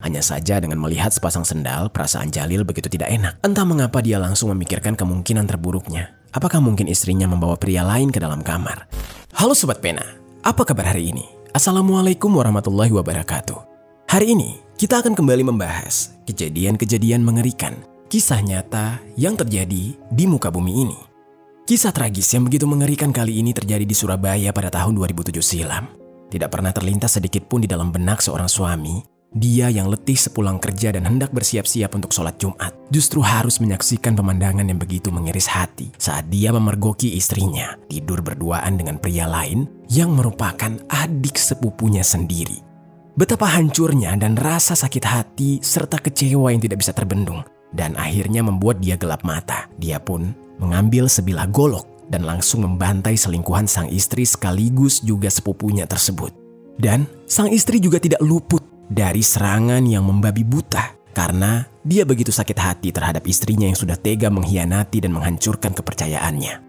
Hanya saja dengan melihat sepasang sendal, perasaan Jalil begitu tidak enak. Entah mengapa dia langsung memikirkan kemungkinan terburuknya. Apakah mungkin istrinya membawa pria lain ke dalam kamar? Halo Sobat Pena, apa kabar hari ini? Assalamualaikum warahmatullahi wabarakatuh. Hari ini kita akan kembali membahas kejadian-kejadian mengerikan, kisah nyata yang terjadi di muka bumi ini. Kisah tragis yang begitu mengerikan kali ini terjadi di Surabaya pada tahun 2007 silam. Tidak pernah terlintas sedikit pun di dalam benak seorang suami, dia yang letih sepulang kerja dan hendak bersiap-siap untuk sholat Jumat, justru harus menyaksikan pemandangan yang begitu mengiris hati saat dia memergoki istrinya tidur berduaan dengan pria lain yang merupakan adik sepupunya sendiri. Betapa hancurnya dan rasa sakit hati serta kecewa yang tidak bisa terbendung dan akhirnya membuat dia gelap mata. Dia pun mengambil sebilah golok dan langsung membantai selingkuhan sang istri sekaligus juga sepupunya tersebut. Dan sang istri juga tidak luput dari serangan yang membabi buta karena dia begitu sakit hati terhadap istrinya yang sudah tega mengkhianati dan menghancurkan kepercayaannya.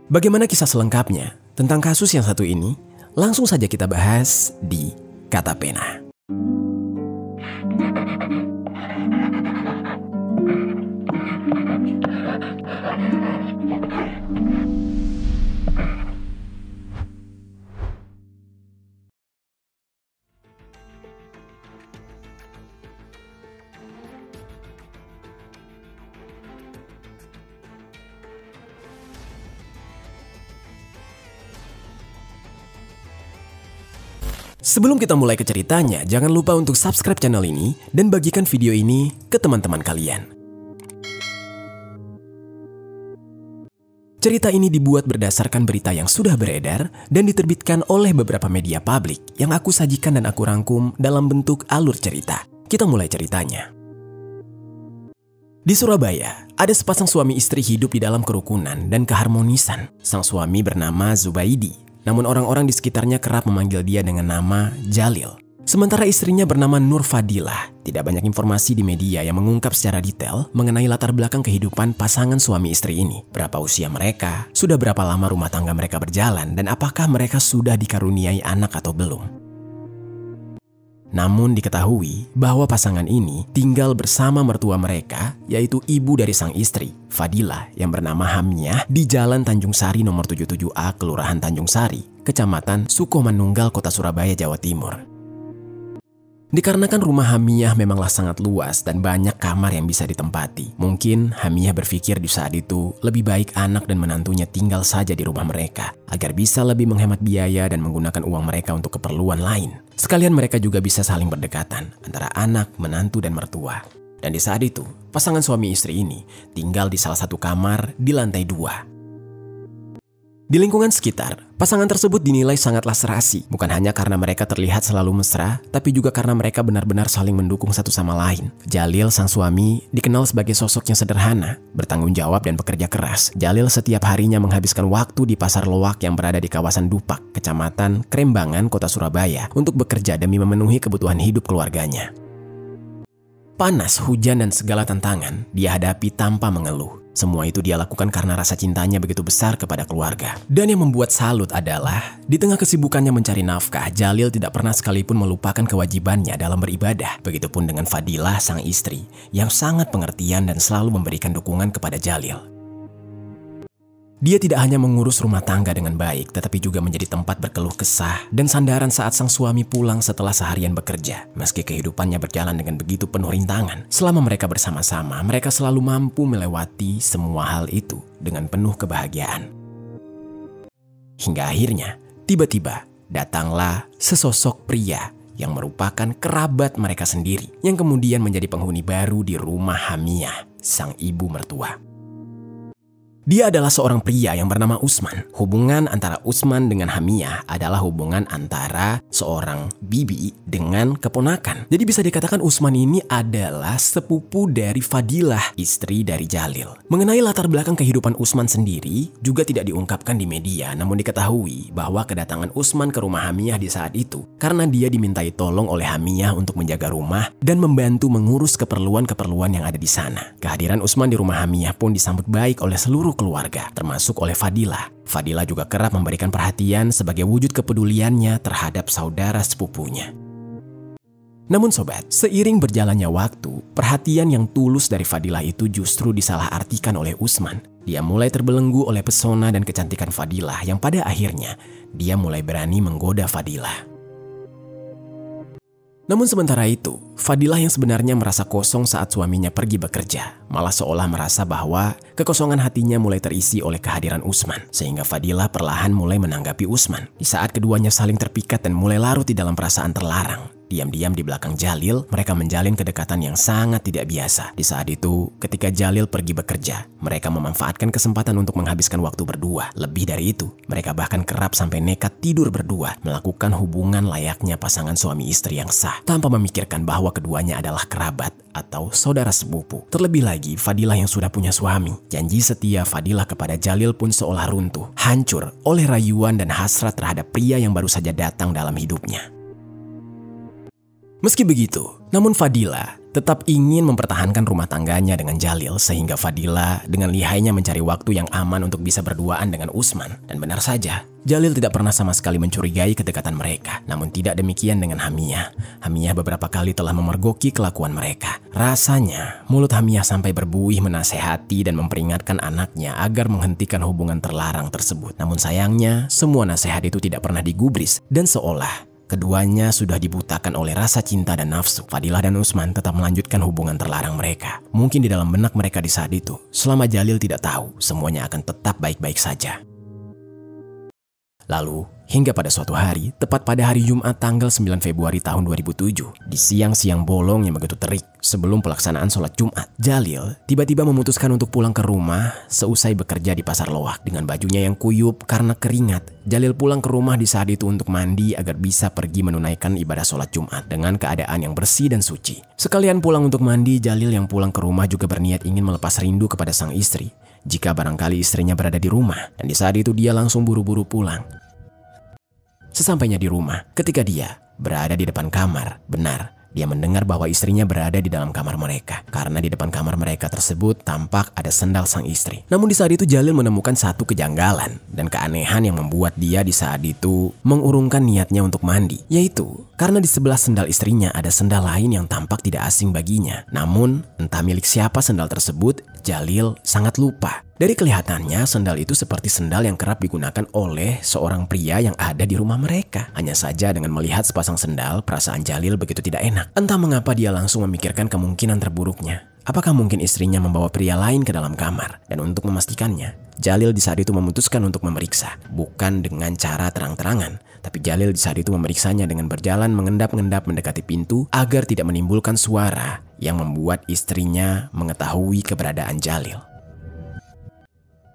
Bagaimana kisah selengkapnya tentang kasus yang satu ini? Langsung saja kita bahas di Kata Pena. Sebelum kita mulai ke ceritanya, jangan lupa untuk subscribe channel ini dan bagikan video ini ke teman-teman kalian. Cerita ini dibuat berdasarkan berita yang sudah beredar dan diterbitkan oleh beberapa media publik yang aku sajikan dan aku rangkum dalam bentuk alur cerita. Kita mulai ceritanya. Di Surabaya, ada sepasang suami istri hidup di dalam kerukunan dan keharmonisan. Sang suami bernama Zubaidi. Namun orang-orang di sekitarnya kerap memanggil dia dengan nama Jalil. Sementara istrinya bernama Nur Fadilah. Tidak banyak informasi di media yang mengungkap secara detail mengenai latar belakang kehidupan pasangan suami istri ini. Berapa usia mereka, sudah berapa lama rumah tangga mereka berjalan, dan apakah mereka sudah dikaruniai anak atau belum. Namun diketahui bahwa pasangan ini tinggal bersama mertua mereka, yaitu ibu dari sang istri, Fadilah, yang bernama Hamiyah, di Jalan Tanjung Sari nomor 77A, Kelurahan Tanjung Sari, Kecamatan Sukomanunggal, Kota Surabaya, Jawa Timur. Dikarenakan rumah Hamiyah memanglah sangat luas dan banyak kamar yang bisa ditempati, mungkin Hamiyah berpikir di saat itu lebih baik anak dan menantunya tinggal saja di rumah mereka, agar bisa lebih menghemat biaya dan menggunakan uang mereka untuk keperluan lain. Sekalian mereka juga bisa saling berdekatan antara anak, menantu, dan mertua. Dan di saat itu, pasangan suami istri ini tinggal di salah satu kamar di lantai 2. Di lingkungan sekitar, pasangan tersebut dinilai sangatlah serasi, bukan hanya karena mereka terlihat selalu mesra, tapi juga karena mereka benar-benar saling mendukung satu sama lain. Jalil, sang suami, dikenal sebagai sosok yang sederhana, bertanggung jawab dan bekerja keras. Jalil setiap harinya menghabiskan waktu di Pasar Loak yang berada di kawasan Dupak, Kecamatan Krembangan, Kota Surabaya, untuk bekerja demi memenuhi kebutuhan hidup keluarganya. Panas, hujan, dan segala tantangan dia hadapi tanpa mengeluh. Semua itu dia lakukan karena rasa cintanya begitu besar kepada keluarga. Dan yang membuat salut adalah, di tengah kesibukannya mencari nafkah, Jalil tidak pernah sekalipun melupakan kewajibannya dalam beribadah. Begitupun dengan Fadilah, sang istri, yang sangat pengertian dan selalu memberikan dukungan kepada Jalil. Dia tidak hanya mengurus rumah tangga dengan baik, tetapi juga menjadi tempat berkeluh kesah dan sandaran saat sang suami pulang setelah seharian bekerja. Meski kehidupannya berjalan dengan begitu penuh rintangan, selama mereka bersama-sama, mereka selalu mampu melewati semua hal itu dengan penuh kebahagiaan. Hingga akhirnya, tiba-tiba datanglah sesosok pria yang merupakan kerabat mereka sendiri, yang kemudian menjadi penghuni baru di rumah Hamiyah, sang ibu mertua. Dia adalah seorang pria yang bernama Usman. Hubungan antara Usman dengan Hamiyah adalah hubungan antara seorang bibi dengan keponakan. Jadi bisa dikatakan Usman ini adalah sepupu dari Fadilah, istri dari Jalil. Mengenai latar belakang kehidupan Usman sendiri juga tidak diungkapkan di media, namun diketahui bahwa kedatangan Usman ke rumah Hamiyah di saat itu karena dia dimintai tolong oleh Hamiyah untuk menjaga rumah dan membantu mengurus keperluan-keperluan yang ada di sana. Kehadiran Usman di rumah Hamiyah pun disambut baik oleh seluruh keluarga, termasuk oleh Fadilah. Fadilah juga kerap memberikan perhatian sebagai wujud kepeduliannya terhadap saudara sepupunya. Namun sobat, seiring berjalannya waktu, perhatian yang tulus dari Fadilah itu justru disalahartikan oleh Usman. Dia mulai terbelenggu oleh pesona dan kecantikan Fadilah yang pada akhirnya dia mulai berani menggoda Fadilah. Namun sementara itu, Fadilah yang sebenarnya merasa kosong saat suaminya pergi bekerja, malah seolah merasa bahwa kekosongan hatinya mulai terisi oleh kehadiran Usman, sehingga Fadilah perlahan mulai menanggapi Usman. Di saat keduanya saling terpikat dan mulai larut di dalam perasaan terlarang, diam-diam di belakang Jalil, mereka menjalin kedekatan yang sangat tidak biasa. Di saat itu, ketika Jalil pergi bekerja, mereka memanfaatkan kesempatan untuk menghabiskan waktu berdua. Lebih dari itu, mereka bahkan kerap sampai nekat tidur berdua, melakukan hubungan layaknya pasangan suami istri yang sah, tanpa memikirkan bahwa keduanya adalah kerabat atau saudara sepupu. Terlebih lagi, Fadilah yang sudah punya suami. Janji setia Fadilah kepada Jalil pun seolah runtuh, hancur oleh rayuan dan hasrat terhadap pria yang baru saja datang dalam hidupnya. Meski begitu, namun Fadilah tetap ingin mempertahankan rumah tangganya dengan Jalil, sehingga Fadilah dengan lihainya mencari waktu yang aman untuk bisa berduaan dengan Usman. Dan benar saja, Jalil tidak pernah sama sekali mencurigai kedekatan mereka. Namun tidak demikian dengan Hamiyah. Hamiyah beberapa kali telah memergoki kelakuan mereka. Rasanya, mulut Hamiyah sampai berbuih menasehati dan memperingatkan anaknya agar menghentikan hubungan terlarang tersebut. Namun sayangnya, semua nasihat itu tidak pernah digubris dan seolah keduanya sudah dibutakan oleh rasa cinta dan nafsu. Fadilah dan Usman tetap melanjutkan hubungan terlarang mereka. Mungkin di dalam benak mereka di saat itu, selama Jalil tidak tahu, semuanya akan tetap baik-baik saja. Lalu, hingga pada suatu hari, tepat pada hari Jumat tanggal 9 Februari tahun 2007, di siang-siang bolong yang begitu terik sebelum pelaksanaan sholat Jumat, Jalil tiba-tiba memutuskan untuk pulang ke rumah seusai bekerja di Pasar Loak. Dengan bajunya yang kuyup karena keringat, Jalil pulang ke rumah di saat itu untuk mandi agar bisa pergi menunaikan ibadah sholat Jumat dengan keadaan yang bersih dan suci. Sekalian pulang untuk mandi, Jalil yang pulang ke rumah juga berniat ingin melepas rindu kepada sang istri, jika barangkali istrinya berada di rumah, dan di saat itu dia langsung buru-buru pulang. Sesampainya di rumah, ketika dia berada di depan kamar, benar, dia mendengar bahwa istrinya berada di dalam kamar mereka. Karena di depan kamar mereka tersebut tampak ada sendal sang istri. Namun di saat itu Jalil menemukan satu kejanggalan dan keanehan yang membuat dia di saat itu mengurungkan niatnya untuk mandi. Yaitu karena di sebelah sendal istrinya ada sendal lain yang tampak tidak asing baginya. Namun entah milik siapa sendal tersebut, Jalil sangat lupa. Dari kelihatannya, sendal itu seperti sendal yang kerap digunakan oleh seorang pria yang ada di rumah mereka. Hanya saja dengan melihat sepasang sendal, perasaan Jalil begitu tidak enak. Entah mengapa dia langsung memikirkan kemungkinan terburuknya. Apakah mungkin istrinya membawa pria lain ke dalam kamar? Dan untuk memastikannya, Jalil di saat itu memutuskan untuk memeriksa. Bukan dengan cara terang-terangan, tapi Jalil di saat itu memeriksanya dengan berjalan mengendap-endap mendekati pintu agar tidak menimbulkan suara yang membuat istrinya mengetahui keberadaan Jalil.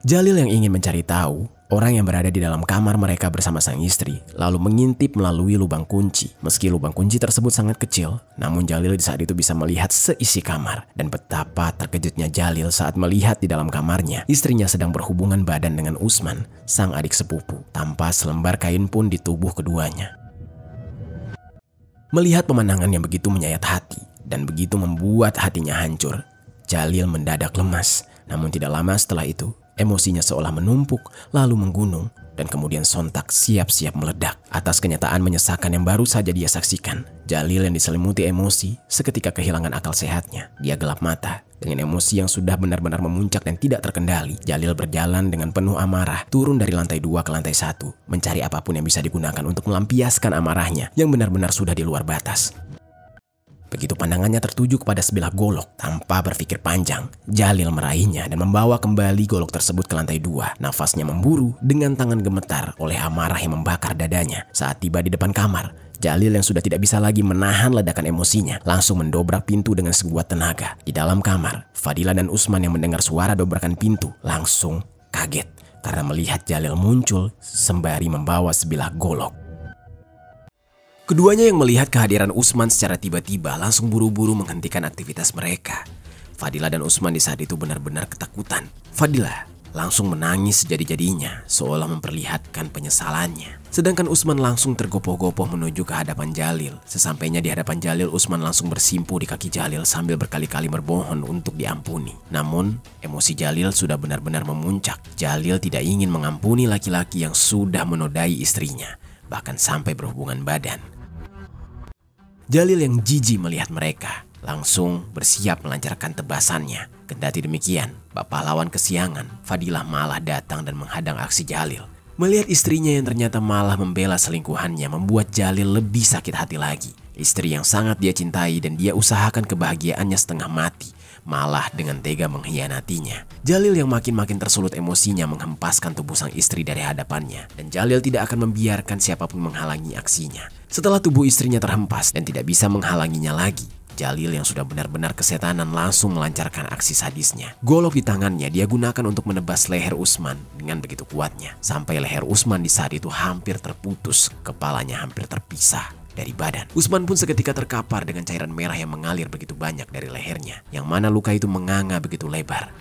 Jalil yang ingin mencari tahu orang yang berada di dalam kamar mereka bersama sang istri, lalu mengintip melalui lubang kunci. Meski lubang kunci tersebut sangat kecil, namun Jalil di saat itu bisa melihat seisi kamar. Dan betapa terkejutnya Jalil saat melihat di dalam kamarnya, istrinya sedang berhubungan badan dengan Usman, sang adik sepupu, tanpa selembar kain pun di tubuh keduanya. Melihat pemandangan yang begitu menyayat hati dan begitu membuat hatinya hancur, Jalil mendadak lemas. Namun tidak lama setelah itu, emosinya seolah menumpuk, lalu menggunung, dan kemudian sontak siap-siap meledak. Atas kenyataan menyesakan yang baru saja dia saksikan, Jalil yang diselimuti emosi seketika kehilangan akal sehatnya. Dia gelap mata. Dengan emosi yang sudah benar-benar memuncak dan tidak terkendali, Jalil berjalan dengan penuh amarah, turun dari lantai 2 ke lantai 1, mencari apapun yang bisa digunakan untuk melampiaskan amarahnya yang benar-benar sudah di luar batas. Begitu pandangannya tertuju kepada sebilah golok, tanpa berpikir panjang, Jalil meraihnya dan membawa kembali golok tersebut ke lantai 2. Nafasnya memburu dengan tangan gemetar oleh amarah yang membakar dadanya. Saat tiba di depan kamar, Jalil yang sudah tidak bisa lagi menahan ledakan emosinya, langsung mendobrak pintu dengan sekuat tenaga. Di dalam kamar, Fadilah dan Usman yang mendengar suara dobrakan pintu langsung kaget karena melihat Jalil muncul sembari membawa sebilah golok. Keduanya yang melihat kehadiran Usman secara tiba-tiba langsung buru-buru menghentikan aktivitas mereka. Fadilah dan Usman di saat itu benar-benar ketakutan. Fadilah langsung menangis sejadi-jadinya seolah memperlihatkan penyesalannya. Sedangkan Usman langsung tergopoh-gopoh menuju ke hadapan Jalil. Sesampainya di hadapan Jalil, Usman langsung bersimpuh di kaki Jalil sambil berkali-kali bermohon untuk diampuni. Namun, emosi Jalil sudah benar-benar memuncak. Jalil tidak ingin mengampuni laki-laki yang sudah menodai istrinya, bahkan sampai berhubungan badan. Jalil yang jijik melihat mereka langsung bersiap melancarkan tebasannya. Kendati demikian, bak pahlawan kesiangan, Fadilah malah datang dan menghadang aksi Jalil. Melihat istrinya yang ternyata malah membela selingkuhannya membuat Jalil lebih sakit hati lagi. Istri yang sangat dia cintai dan dia usahakan kebahagiaannya setengah mati, malah dengan tega mengkhianatinya. Jalil yang makin tersulut emosinya menghempaskan tubuh sang istri dari hadapannya. Dan Jalil tidak akan membiarkan siapapun menghalangi aksinya. Setelah tubuh istrinya terhempas dan tidak bisa menghalanginya lagi, Jalil yang sudah benar-benar kesetanan langsung melancarkan aksi sadisnya. Golok di tangannya dia gunakan untuk menebas leher Usman dengan begitu kuatnya. Sampai leher Usman di saat itu hampir terputus, kepalanya hampir terpisah dari badan. Usman pun seketika terkapar dengan cairan merah yang mengalir begitu banyak dari lehernya, yang mana luka itu menganga begitu lebar.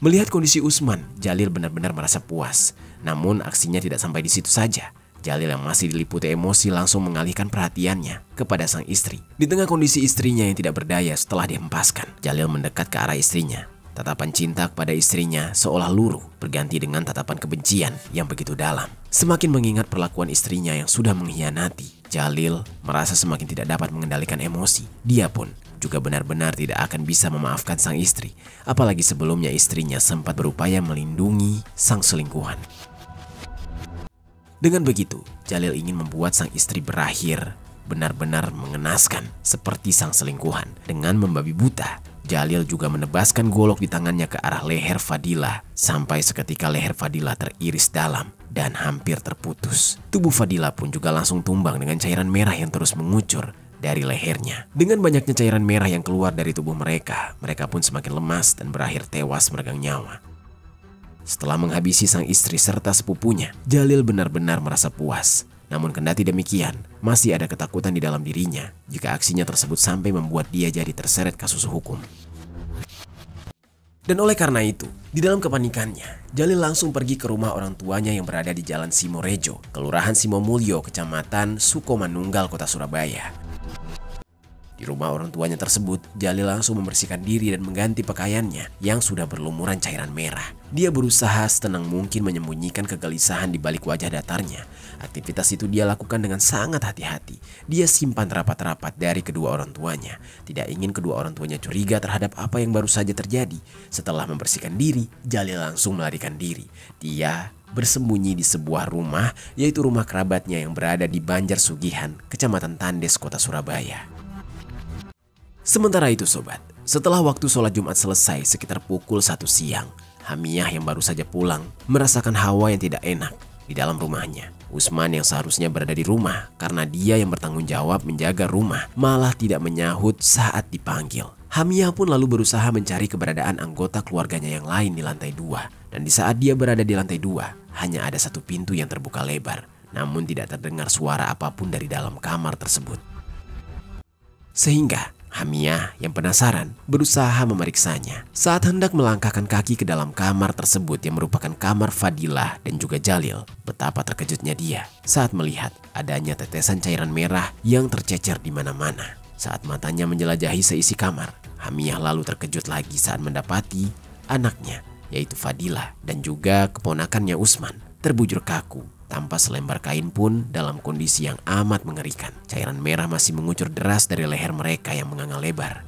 Melihat kondisi Usman, Jalil benar-benar merasa puas. Namun aksinya tidak sampai di situ saja. Jalil yang masih diliputi emosi langsung mengalihkan perhatiannya kepada sang istri. Di tengah kondisi istrinya yang tidak berdaya setelah dihempaskan, Jalil mendekat ke arah istrinya. Tatapan cinta kepada istrinya seolah luruh berganti dengan tatapan kebencian yang begitu dalam. Semakin mengingat perlakuan istrinya yang sudah mengkhianati, Jalil merasa semakin tidak dapat mengendalikan emosi. Dia pun juga benar-benar tidak akan bisa memaafkan sang istri, apalagi sebelumnya istrinya sempat berupaya melindungi sang selingkuhan. Dengan begitu, Jalil ingin membuat sang istri berakhir benar-benar mengenaskan seperti sang selingkuhan. Dengan membabi buta, Jalil juga menebaskan golok di tangannya ke arah leher Fadilah sampai seketika leher Fadilah teriris dalam dan hampir terputus. Tubuh Fadilah pun juga langsung tumbang dengan cairan merah yang terus mengucur dari lehernya. Dengan banyaknya cairan merah yang keluar dari tubuh mereka, mereka pun semakin lemas dan berakhir tewas meregang nyawa. Setelah menghabisi sang istri serta sepupunya, Jalil benar-benar merasa puas. Namun kendati demikian, masih ada ketakutan di dalam dirinya jika aksinya tersebut sampai membuat dia jadi terseret kasus hukum. Dan oleh karena itu, di dalam kepanikannya, Jalil langsung pergi ke rumah orang tuanya yang berada di Jalan Simorejo, Kelurahan Simomulyo, Kecamatan Sukomanunggal, Kota Surabaya. Di rumah orang tuanya tersebut, Jalil langsung membersihkan diri dan mengganti pakaiannya yang sudah berlumuran cairan merah. Dia berusaha setenang mungkin menyembunyikan kegelisahan di balik wajah datarnya. Aktivitas itu dia lakukan dengan sangat hati-hati. Dia simpan rapat-rapat dari kedua orang tuanya. Tidak ingin kedua orang tuanya curiga terhadap apa yang baru saja terjadi. Setelah membersihkan diri, Jalil langsung melarikan diri. Dia bersembunyi di sebuah rumah, yaitu rumah kerabatnya yang berada di Banjar Sugihan, Kecamatan Tandes, Kota Surabaya. Sementara itu sobat, setelah waktu sholat Jumat selesai sekitar pukul 1 siang, Hamiyah yang baru saja pulang merasakan hawa yang tidak enak di dalam rumahnya. Usman yang seharusnya berada di rumah karena dia yang bertanggung jawab menjaga rumah malah tidak menyahut saat dipanggil. Hamiyah pun lalu berusaha mencari keberadaan anggota keluarganya yang lain di lantai 2. Dan di saat dia berada di lantai 2, hanya ada satu pintu yang terbuka lebar. Namun tidak terdengar suara apapun dari dalam kamar tersebut. Sehingga Hamiyah yang penasaran berusaha memeriksanya. Saat hendak melangkahkan kaki ke dalam kamar tersebut yang merupakan kamar Fadilah dan juga Jalil, betapa terkejutnya dia saat melihat adanya tetesan cairan merah yang tercecer di mana-mana. Saat matanya menjelajahi seisi kamar, Hamiyah lalu terkejut lagi saat mendapati anaknya, yaitu Fadilah dan juga keponakannya Usman, terbujur kaku tanpa selembar kain pun dalam kondisi yang amat mengerikan. Cairan merah masih mengucur deras dari leher mereka yang menganga lebar.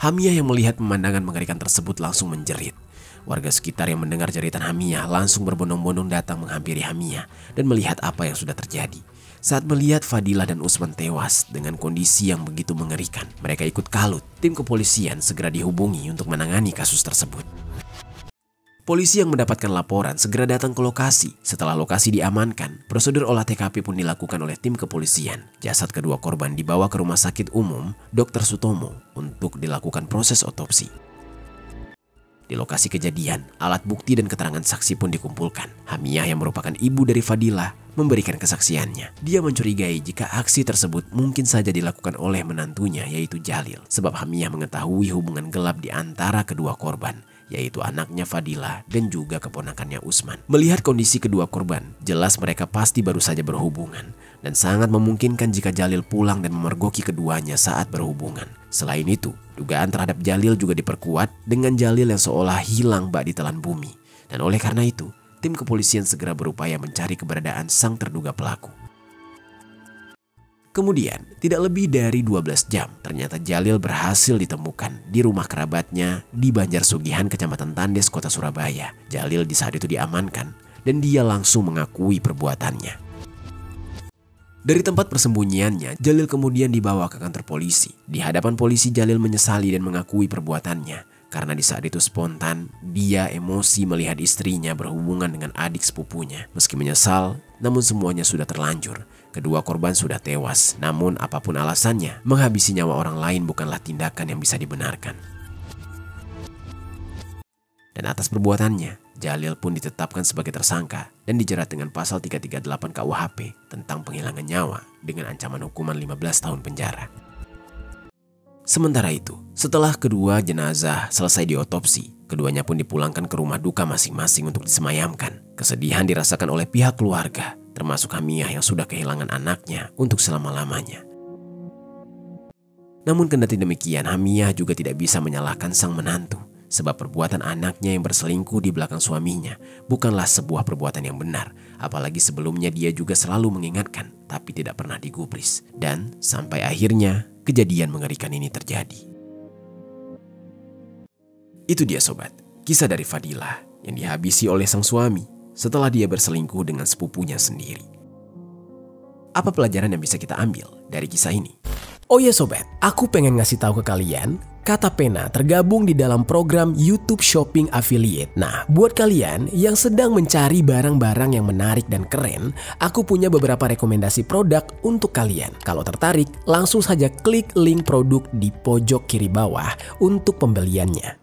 Hamiyah yang melihat pemandangan mengerikan tersebut langsung menjerit. Warga sekitar yang mendengar jeritan Hamiyah langsung berbondong-bondong datang menghampiri Hamiyah dan melihat apa yang sudah terjadi. Saat melihat Fadilah dan Usman tewas dengan kondisi yang begitu mengerikan, mereka ikut kalut. Tim kepolisian segera dihubungi untuk menangani kasus tersebut. Polisi yang mendapatkan laporan segera datang ke lokasi. Setelah lokasi diamankan, prosedur olah TKP pun dilakukan oleh tim kepolisian. Jasad kedua korban dibawa ke Rumah Sakit Umum Dr. Sutomo untuk dilakukan proses otopsi. Di lokasi kejadian, alat bukti dan keterangan saksi pun dikumpulkan. Hamiyah yang merupakan ibu dari Fadilah memberikan kesaksiannya. Dia mencurigai jika aksi tersebut mungkin saja dilakukan oleh menantunya, yaitu Jalil. Sebab Hamiyah mengetahui hubungan gelap di antara kedua korban, yaitu anaknya Fadilah dan juga keponakannya Usman. Melihat kondisi kedua korban, jelas mereka pasti baru saja berhubungan. Dan sangat memungkinkan jika Jalil pulang dan memergoki keduanya saat berhubungan. Selain itu, dugaan terhadap Jalil juga diperkuat dengan Jalil yang seolah hilang bak ditelan bumi. Dan oleh karena itu, tim kepolisian segera berupaya mencari keberadaan sang terduga pelaku. Kemudian, tidak lebih dari 12 jam, ternyata Jalil berhasil ditemukan di rumah kerabatnya di Banjarsugihan, Kecamatan Tandes, Kota Surabaya. Jalil di saat itu diamankan dan dia langsung mengakui perbuatannya. Dari tempat persembunyiannya, Jalil kemudian dibawa ke kantor polisi. Di hadapan polisi, Jalil menyesali dan mengakui perbuatannya. Karena di saat itu spontan, dia emosi melihat istrinya berhubungan dengan adik sepupunya. Meski menyesal, namun semuanya sudah terlanjur. Kedua korban sudah tewas, namun apapun alasannya, menghabisi nyawa orang lain bukanlah tindakan yang bisa dibenarkan. Dan atas perbuatannya, Jalil pun ditetapkan sebagai tersangka dan dijerat dengan pasal 338 KUHP tentang penghilangan nyawa dengan ancaman hukuman 15 tahun penjara. Sementara itu, setelah kedua jenazah selesai diotopsi, keduanya pun dipulangkan ke rumah duka masing-masing untuk disemayamkan. Kesedihan dirasakan oleh pihak keluarga, termasuk Hamiyah yang sudah kehilangan anaknya untuk selama-lamanya. Namun kendati demikian, Hamiyah juga tidak bisa menyalahkan sang menantu, sebab perbuatan anaknya yang berselingkuh di belakang suaminya bukanlah sebuah perbuatan yang benar. Apalagi sebelumnya dia juga selalu mengingatkan, tapi tidak pernah digubris. Dan sampai akhirnya kejadian mengerikan ini terjadi. Itu dia sobat, kisah dari Fadilah yang dihabisi oleh sang suami setelah dia berselingkuh dengan sepupunya sendiri. Apa pelajaran yang bisa kita ambil dari kisah ini? Oh ya sobat, aku pengen ngasih tahu ke kalian, Kata Pena tergabung di dalam program YouTube Shopping Affiliate. Nah, buat kalian yang sedang mencari barang-barang yang menarik dan keren, aku punya beberapa rekomendasi produk untuk kalian. Kalau tertarik, langsung saja klik link produk di pojok kiri bawah untuk pembeliannya.